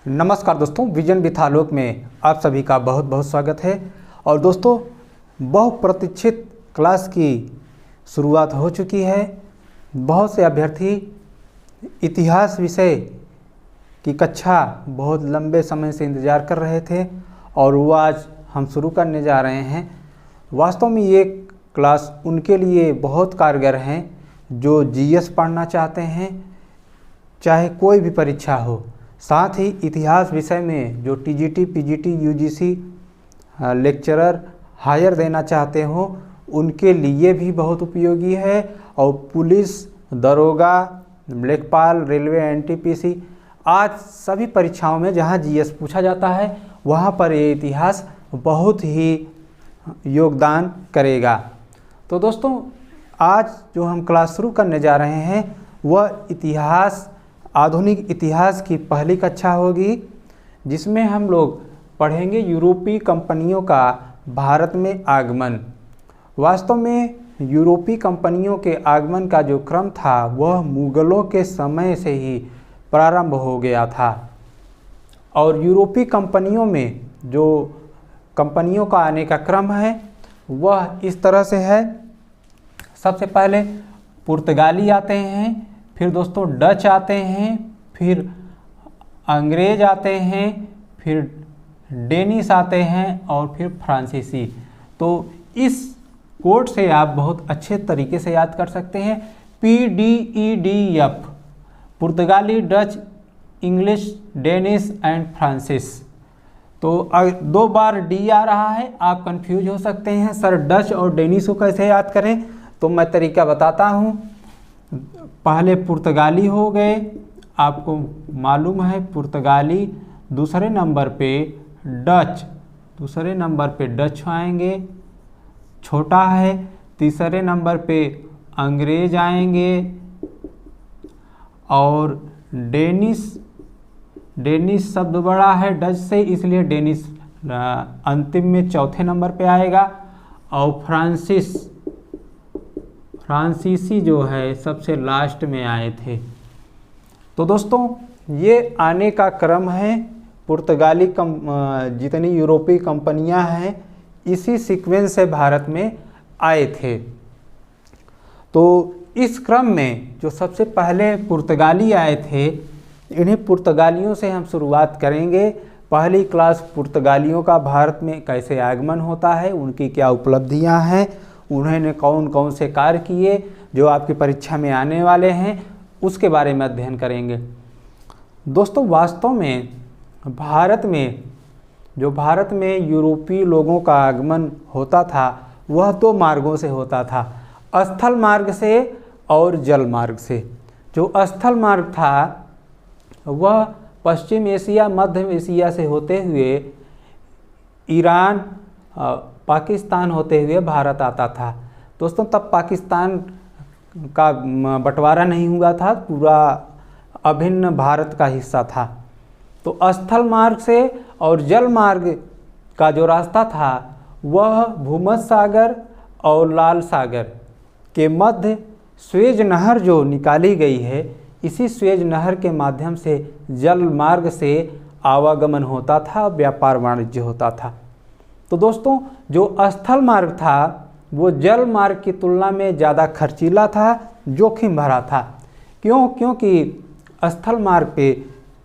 नमस्कार दोस्तों, vision with आलोक में आप सभी का बहुत बहुत स्वागत है। और दोस्तों, बहुप्रतीक्षित क्लास की शुरुआत हो चुकी है। बहुत से अभ्यर्थी इतिहास विषय की कक्षा बहुत लंबे समय से इंतज़ार कर रहे थे और वो आज हम शुरू करने जा रहे हैं। वास्तव में ये क्लास उनके लिए बहुत कारगर हैं जो जीएस पढ़ना चाहते हैं, चाहे कोई भी परीक्षा हो। साथ ही इतिहास विषय में जो TGT, PGT, UGC lecturer higher देना चाहते हो, उनके लिए भी बहुत उपयोगी है। और पुलिस, दरोगा, लेखपाल, रेलवे, एनटीपीसी, आज सभी परीक्षाओं में जहां जीएस पूछा जाता है वहां पर ये इतिहास बहुत ही योगदान करेगा। तो दोस्तों, आज जो हम क्लास शुरू करने जा रहे हैं वह इतिहास, आधुनिक इतिहास की पहली कक्षा होगी, जिसमें हम लोग पढ़ेंगे यूरोपीय कंपनियों का भारत में आगमन। वास्तव में यूरोपीय कंपनियों के आगमन का जो क्रम था वह मुगलों के समय से ही प्रारंभ हो गया था। और यूरोपीय कंपनियों में जो कंपनियों का आने का क्रम है वह इस तरह से है। सबसे पहले पुर्तगाली आते हैं, फिर दोस्तों डच आते हैं, फिर अंग्रेज आते हैं, फिर डेनिश आते हैं और फिर फ्रांसीसी। तो इस कोड से आप बहुत अच्छे तरीके से याद कर सकते हैं। PDEDF, पुर्तगाली, Dutch, English, Danish and Francis. तो दो बार डी आ रहा है, आप कंफ्यूज हो सकते हैं सर डच और डेनिश को कैसे याद करें। तो मैं तरीका बताता हूँ। पहले पुर्तगाली हो गए, आपको मालूम है पुर्तगाली। दूसरे नंबर पे डच आएंगे, छोटा है। तीसरे नंबर पे अंग्रेज आएंगे और डेनिश शब्द बड़ा है डच से, इसलिए डेनिश अंतिम में चौथे नंबर पे आएगा। और फ्रांसीसी जो है सबसे लास्ट में आए थे। तो दोस्तों, ये आने का क्रम है। पुर्तगाली जितनी यूरोपीय कंपनियां हैं इसी सीक्वेंस से भारत में आए थे। तो इस क्रम में जो सबसे पहले पुर्तगाली आए थे, इन्हीं पुर्तगालियों से हम शुरुआत करेंगे। पहली क्लास पुर्तगालियों का भारत में कैसे आगमन होता है, उनकी क्या उपलब्धियां हैं, उन्होंने कौन कौन से कार्य किए जो आपकी परीक्षा में आने वाले हैं, उसके बारे में अध्ययन करेंगे। दोस्तों, वास्तव में भारत में यूरोपीय लोगों का आगमन होता था वह दो मार्गों से होता था, स्थल मार्ग से और जल मार्ग से। जो स्थल मार्ग था वह पश्चिम एशिया, मध्य एशिया से होते हुए ईरान, पाकिस्तान होते हुए भारत आता था। दोस्तों, तब पाकिस्तान का बंटवारा नहीं हुआ था, पूरा अभिन्न भारत का हिस्सा था। तो स्थल मार्ग से और जल मार्ग का जो रास्ता था वह भूमध्य सागर और लाल सागर के मध्य स्वेज नहर जो निकाली गई है, इसी स्वेज नहर के माध्यम से जल मार्ग से आवागमन होता था, व्यापार वाणिज्य होता था। तो दोस्तों, जो स्थल मार्ग था वो जल मार्ग की तुलना में ज़्यादा खर्चीला था, जोखिम भरा था। क्योंकि स्थल मार्ग पे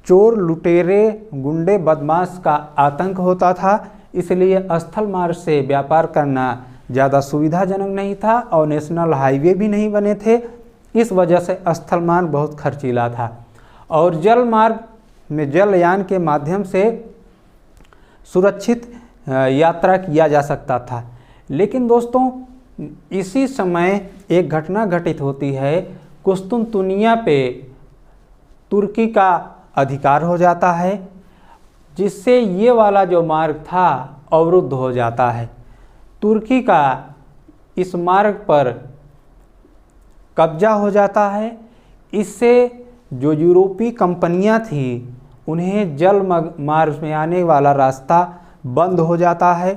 चोर, लुटेरे, गुंडे, बदमाश का आतंक होता था, इसलिए स्थल मार्ग से व्यापार करना ज़्यादा सुविधाजनक नहीं था और नेशनल हाईवे भी नहीं बने थे। इस वजह से स्थल मार्ग बहुत खर्चीला था। और जल मार्ग में जलयान के माध्यम से सुरक्षित यात्रा किया जा सकता था। लेकिन दोस्तों, इसी समय एक घटना घटित होती है। कुस्तुनतुनिया पे तुर्की का अधिकार हो जाता है, जिससे ये वाला जो मार्ग था अवरुद्ध हो जाता है। तुर्की का इस मार्ग पर कब्जा हो जाता है। इससे जो यूरोपीय कंपनियां थीं उन्हें जल मार्ग में आने वाला रास्ता बंद हो जाता है।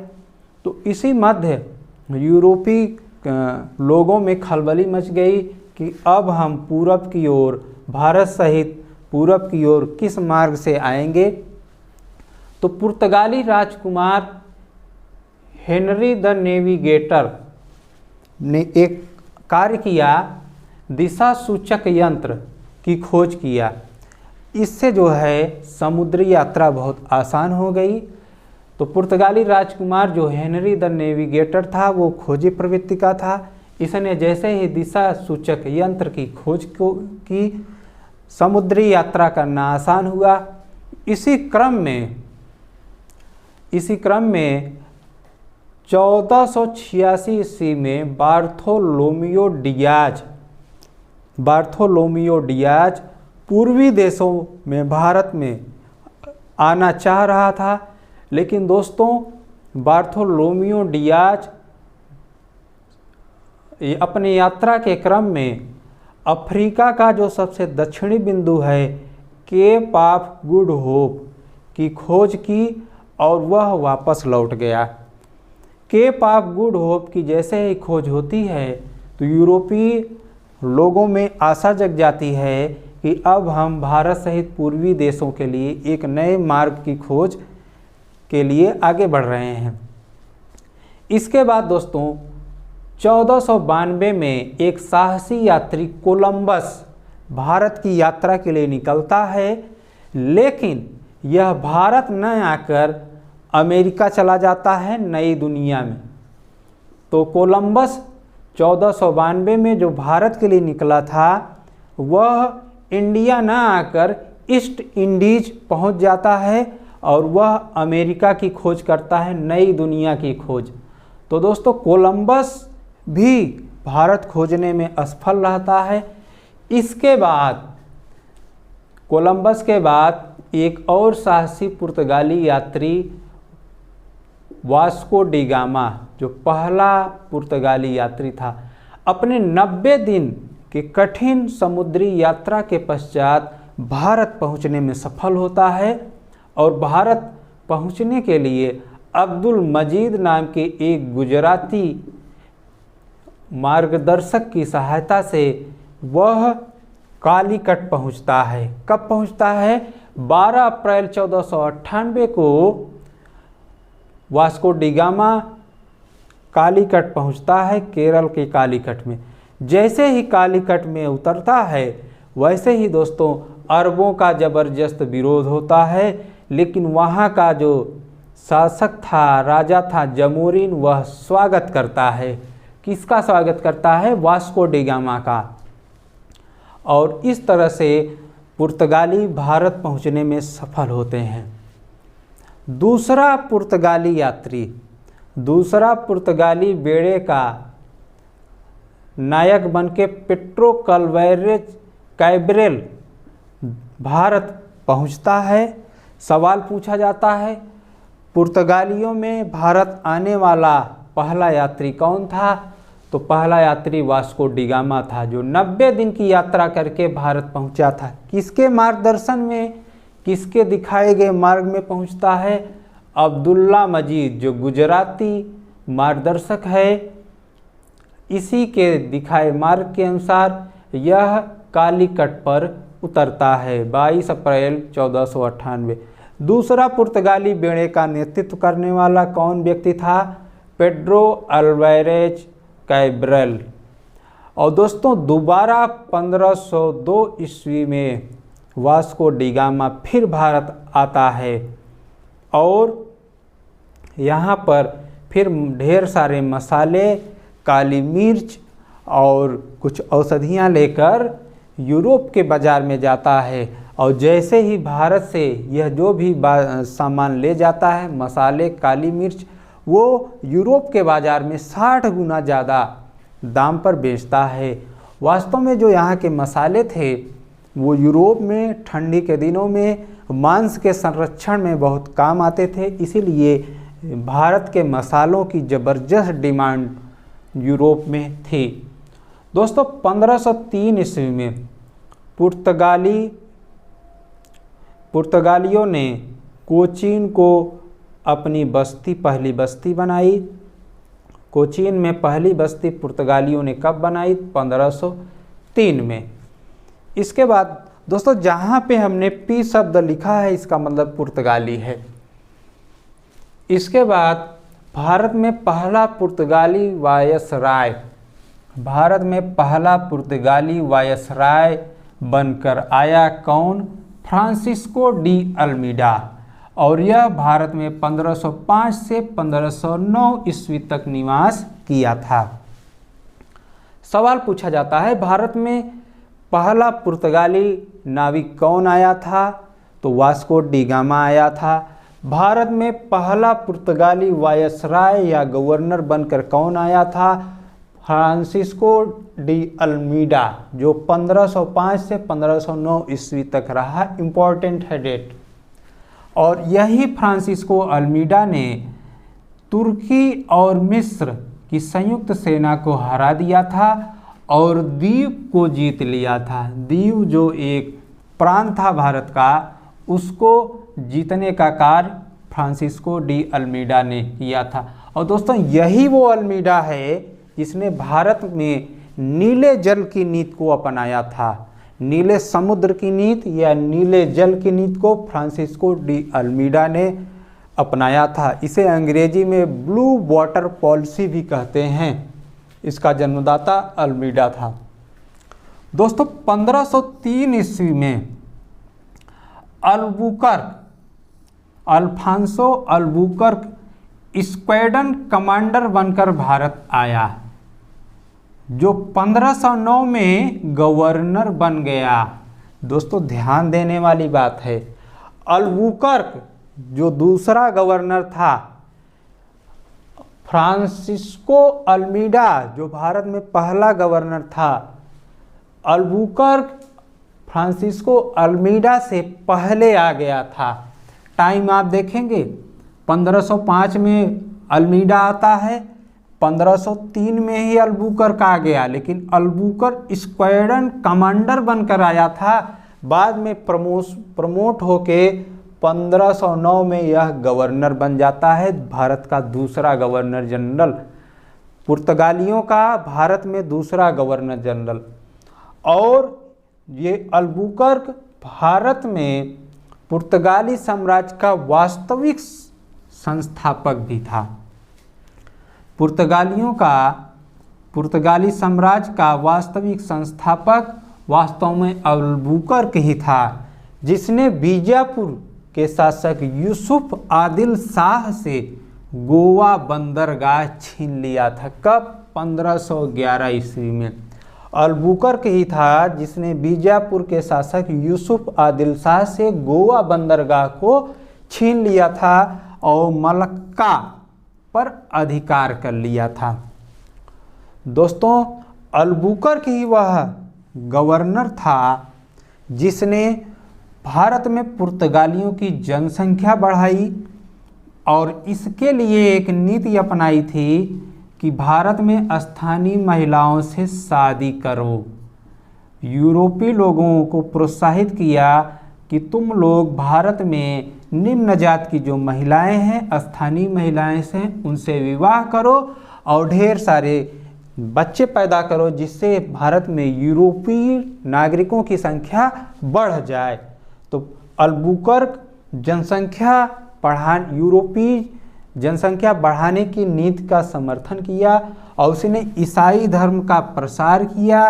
तो इसी मध्य यूरोपीय लोगों में खलबली मच गई कि अब हम पूरब की ओर, भारत सहित पूरब की ओर किस मार्ग से आएंगे, तो पुर्तगाली राजकुमार हेनरी द नेविगेटर ने एक कार्य किया, दिशा सूचक यंत्र की खोज किया। इससे जो है समुद्री यात्रा बहुत आसान हो गई। तो पुर्तगाली राजकुमार जो हेनरी द नेविगेटर था वो खोजी प्रवृत्ति का था। इसने जैसे ही दिशा सूचक यंत्र की खोज की, समुद्री यात्रा करना आसान हुआ। इसी क्रम में 1486 ईस्वी में बार्थोलोमियो डियाज पूर्वी देशों में भारत में आना चाह रहा था, लेकिन दोस्तों बार्थोलोमियो डियाज अपनी यात्रा के क्रम में अफ्रीका का जो सबसे दक्षिणी बिंदु है केप ऑफ गुड होप की खोज की और वह वापस लौट गया। केप ऑफ गुड होप की जैसे ही खोज होती है तो यूरोपीय लोगों में आशा जग जाती है कि अब हम भारत सहित पूर्वी देशों के लिए एक नए मार्ग की खोज के लिए आगे बढ़ रहे हैं। इसके बाद दोस्तों 1492 में एक साहसी यात्री कोलंबस भारत की यात्रा के लिए निकलता है, लेकिन यह भारत न आकर अमेरिका चला जाता है नई दुनिया में। तो कोलंबस 1492 में जो भारत के लिए निकला था वह इंडिया न आकर ईस्ट इंडीज पहुंच जाता है और वह अमेरिका की खोज करता है, नई दुनिया की खोज। तो दोस्तों कोलंबस भी भारत खोजने में असफल रहता है। इसके बाद कोलंबस के बाद एक और साहसी पुर्तगाली यात्री वास्को डी गामा, जो पहला पुर्तगाली यात्री था, अपने 90 दिन के कठिन समुद्री यात्रा के पश्चात भारत पहुंचने में सफल होता है और भारत पहुंचने के लिए अब्दुल मजीद नाम के एक गुजराती मार्गदर्शक की सहायता से वह कालीकट पहुंचता है। कब पहुंचता है? 12 अप्रैल 1498 को वास्को डी गामा कालीकट पहुंचता है, केरल के कालीकट में। जैसे ही कालीकट में उतरता है वैसे ही दोस्तों अरबों का ज़बरदस्त विरोध होता है, लेकिन वहाँ का जो शासक था, राजा था जमोरिन, वह स्वागत करता है। किसका स्वागत करता है? वास्को डी गामा का। और इस तरह से पुर्तगाली भारत पहुंचने में सफल होते हैं। दूसरा पुर्तगाली बेड़े का नायक बनके पेट्रो कल्वेरेज कैब्रेल भारत पहुंचता है। सवाल पूछा जाता है पुर्तगालियों में भारत आने वाला पहला यात्री कौन था? तो पहला यात्री वास्को डी गामा था, जो 90 दिन की यात्रा करके भारत पहुंचा था। किसके मार्गदर्शन में, किसके दिखाए गए मार्ग में पहुंचता है? अब्दुल्ला मजीद, जो गुजराती मार्गदर्शक है, इसी के दिखाए मार्ग के अनुसार यह कालीकट पर उतरता है 22 अप्रैल 1498। दूसरा पुर्तगाली बेड़े का नेतृत्व करने वाला कौन व्यक्ति था? Pedro Alvarez Cabral. और दोस्तों दोबारा 1502 ईस्वी में वास्को डी गामा फिर भारत आता है और यहाँ पर फिर ढेर सारे मसाले, काली मिर्च और कुछ औषधियाँ लेकर यूरोप के बाज़ार में जाता है। और जैसे ही भारत से यह जो भी सामान ले जाता है, मसाले, काली मिर्च, वो यूरोप के बाज़ार में 60 गुना ज़्यादा दाम पर बेचता है। वास्तव में जो यहाँ के मसाले थे वो यूरोप में ठंडी के दिनों में मांस के संरक्षण में बहुत काम आते थे, इसीलिए भारत के मसालों की ज़बरदस्त डिमांड यूरोप में थी। दोस्तों 1503 ईस्वी में पुर्तगालियों ने कोचीन को अपनी पहली बस्ती बनाई। कोचीन में पहली बस्ती पुर्तगालियों ने कब बनाई? 1503 में। इसके बाद दोस्तों जहाँ पे हमने पी शब्द लिखा है इसका मतलब पुर्तगाली है। इसके बाद भारत में पहला पुर्तगाली वायसराय, भारत में पहला पुर्तगाली वायसराय बनकर आया कौन? Francisco de Almeida. और यह भारत में 1505 से 1509 ईस्वी तक निवास किया था। सवाल पूछा जाता है भारत में पहला पुर्तगाली नाविक कौन आया था? तो वास्को डी गामा आया था। भारत में पहला पुर्तगाली वायसराय या गवर्नर बनकर कौन आया था? फ्रांसिस्को डी अल्मीडा, जो 1505 से 1509 ईस्वी तक रहा। इम्पॉर्टेंट है डेट। और यही फ्रांसिस्को अल्मीडा ने तुर्की और मिस्र की संयुक्त सेना को हरा दिया था और द्वीप को जीत लिया था। द्वीप जो एक प्रांत था भारत का, उसको जीतने का कार्य फ्रांसिस्को डी अल्मीडा ने किया था। और दोस्तों यही वो अल्मीडा है जिसने भारत में नीले जल की नीति को अपनाया था। नीले समुद्र की नीति या नीले जल की नीति को फ्रांसिस्को डी अल्मीडा ने अपनाया था। इसे अंग्रेजी में ब्लू वाटर पॉलिसी भी कहते हैं। इसका जन्मदाता अल्मीडा था। दोस्तों 1503 ईस्वी में अल्फांसो अल्बुकर्क स्क्वाड्रन कमांडर बनकर भारत आया, जो 1509 में गवर्नर बन गया। दोस्तों ध्यान देने वाली बात है, अल्बुकर्क जो दूसरा गवर्नर था, फ्रांसिस्को अल्मीडा जो भारत में पहला गवर्नर था, अल्बुकर्क फ्रांसिस्को अल्मीडा से पहले आ गया था। टाइम आप देखेंगे 1505 में अल्मीडा आता है, 1503 में ही अल्बुकर्क आ गया, लेकिन अल्बुकर्क स्क्वाड्रन कमांडर बनकर आया था। बाद में प्रमोट होके 1509 में यह गवर्नर बन जाता है, भारत का दूसरा गवर्नर जनरल, पुर्तगालियों का भारत में दूसरा गवर्नर जनरल। और ये अल्बुकर्क भारत में पुर्तगाली साम्राज्य का वास्तविक संस्थापक भी था। पुर्तगाली साम्राज्य का वास्तविक संस्थापक वास्तव में अल्बुकर्क ही था, जिसने बीजापुर के शासक यूसुफ आदिल शाह से गोवा बंदरगाह छीन लिया था। कब? 1511 ईस्वी में। अल्बुकर्क ही था जिसने बीजापुर के शासक यूसुफ आदिल शाह से गोवा बंदरगाह को छीन लिया था और मलक्का पर अधिकार कर लिया था। दोस्तों अल्बुकर्क ही वह गवर्नर था जिसने भारत में पुर्तगालियों की जनसंख्या बढ़ाई और इसके लिए एक नीति अपनाई थी कि भारत में स्थानीय महिलाओं से शादी करो। यूरोपीय लोगों को प्रोत्साहित किया कि तुम लोग भारत में निम्न जात की जो महिलाएं हैं, स्थानीय महिलाएं से, उनसे विवाह करो और ढेर सारे बच्चे पैदा करो, जिससे भारत में यूरोपीय नागरिकों की संख्या बढ़ जाए। तो अल्बुकर्क यूरोपीय जनसंख्या बढ़ाने की नीति का समर्थन किया और उसने ईसाई धर्म का प्रसार किया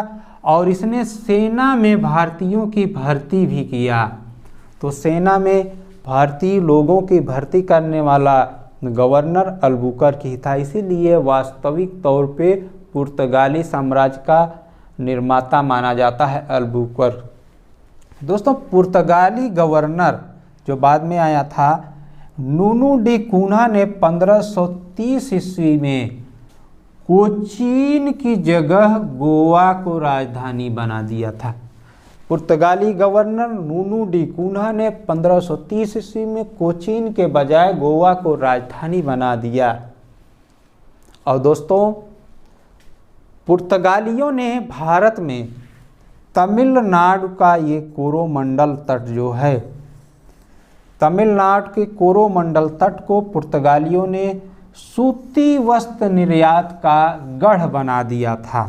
और इसने सेना में भारतीयों की भर्ती भी किया। तो सेना में भारतीय लोगों की भर्ती करने वाला गवर्नर अल्बुकर्क ही था। इसीलिए वास्तविक तौर पे पुर्तगाली साम्राज्य का निर्माता माना जाता है अल्बुकर्क। दोस्तों पुर्तगाली गवर्नर जो बाद में आया था, नूनू डी कून्हा ने 1530 ईस्वी में कोचीन की जगह गोवा को राजधानी बना दिया था। पुर्तगाली गवर्नर नूनू डी कून्हा ने 1530 ईस्वी में कोचीन के बजाय गोवा को राजधानी बना दिया। और दोस्तों पुर्तगालियों ने भारत में तमिलनाडु का ये कोरोमंडल तट जो है, तमिलनाडु के कोरोमंडल तट को पुर्तगालियों ने सूती वस्त्र निर्यात का गढ़ बना दिया था।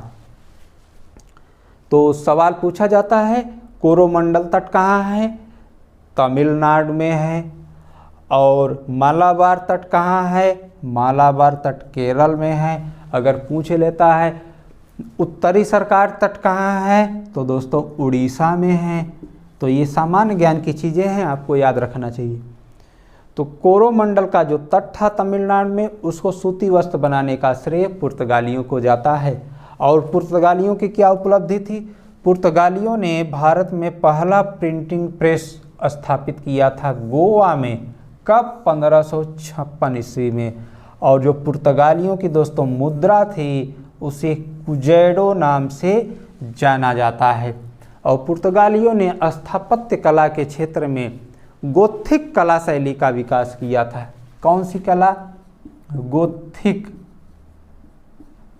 तो सवाल पूछा जाता है कोरोमंडल तट कहाँ है? तमिलनाडु में है। और मालाबार तट कहाँ है? मालाबार तट केरल में है। अगर पूछ लेता है उत्तरी सरकार तट कहाँ है, तो दोस्तों उड़ीसा में है। तो ये सामान्य ज्ञान की चीज़ें हैं, आपको याद रखना चाहिए। तो कोरोमंडल का जो तट था तमिलनाडु में, उसको सूती वस्त्र बनाने का श्रेय पुर्तगालियों को जाता है। और पुर्तगालियों की क्या उपलब्धि थी? पुर्तगालियों ने भारत में पहला प्रिंटिंग प्रेस स्थापित किया था गोवा में। कब? 1556 ईस्वी में। और जो पुर्तगालियों की दोस्तों मुद्रा थी उसे कुजैडो नाम से जाना जाता है। और पुर्तगालियों ने स्थापत्य कला के क्षेत्र में गोथिक कला शैली का विकास किया था। कौन सी कला?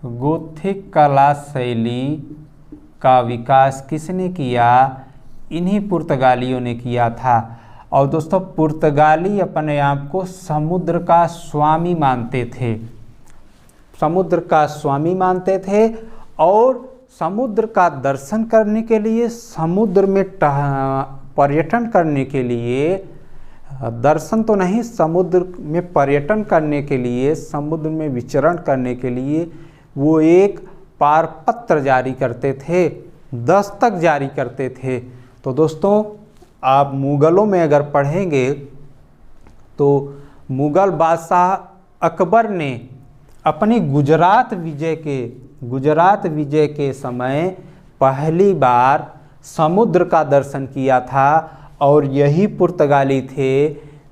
गोथिक कला शैली का विकास किसने किया? इन्हीं पुर्तगालियों ने किया था। और दोस्तों पुर्तगाली अपने आप को समुद्र का स्वामी मानते थे, समुद्र का स्वामी मानते थे। और समुद्र का दर्शन करने के लिए, समुद्र में पर्यटन करने के लिए, दर्शन तो नहीं, समुद्र में पर्यटन करने के लिए, समुद्र में विचरण करने के लिए वो एक पारपत्र जारी करते थे, दस्तक जारी करते थे। तो दोस्तों आप मुग़लों में अगर पढ़ेंगे तो मुग़ल बादशाह अकबर ने अपनी गुजरात विजय के समय पहली बार समुद्र का दर्शन किया था। और यही पुर्तगाली थे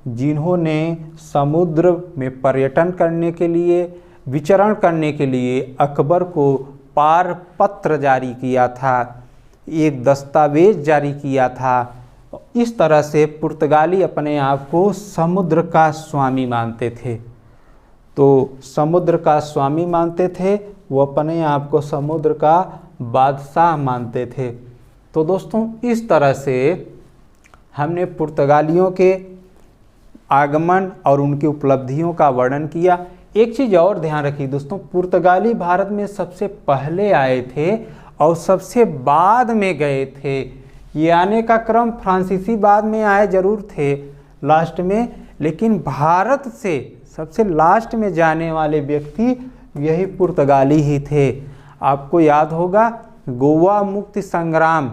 जिन्होंने समुद्र में पर्यटन करने के लिए, विचरण करने के लिए अकबर को पारपत्र जारी किया था, एक दस्तावेज जारी किया था। इस तरह से पुर्तगाली अपने आप को समुद्र का स्वामी मानते थे। तो समुद्र का स्वामी मानते थे, वो अपने आप को समुद्र का बादशाह मानते थे। तो दोस्तों इस तरह से हमने पुर्तगालियों के आगमन और उनकी उपलब्धियों का वर्णन किया। एक चीज़ और ध्यान रखिए दोस्तों, पुर्तगाली भारत में सबसे पहले आए थे और सबसे बाद में गए थे। ये आने का क्रम फ्रांसीसी बाद में आए जरूर थे लास्ट में, लेकिन भारत से सबसे लास्ट में जाने वाले व्यक्ति यही पुर्तगाली ही थे। आपको याद होगा गोवा मुक्ति संग्राम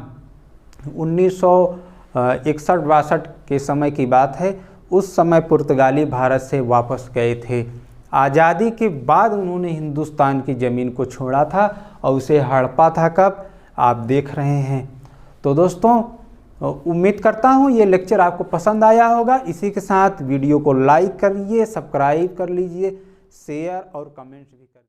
1961-62 के समय की बात है। उस समय पुर्तगाली भारत से वापस गए थे। आज़ादी के बाद उन्होंने हिंदुस्तान की ज़मीन को छोड़ा था और उसे हड़पा था। कब? आप देख रहे हैं। तो दोस्तों उम्मीद करता हूँ ये लेक्चर आपको पसंद आया होगा। इसी के साथ वीडियो को लाइक करिए, सब्सक्राइब कर लीजिए, शेयर और कमेंट्स भी करिए।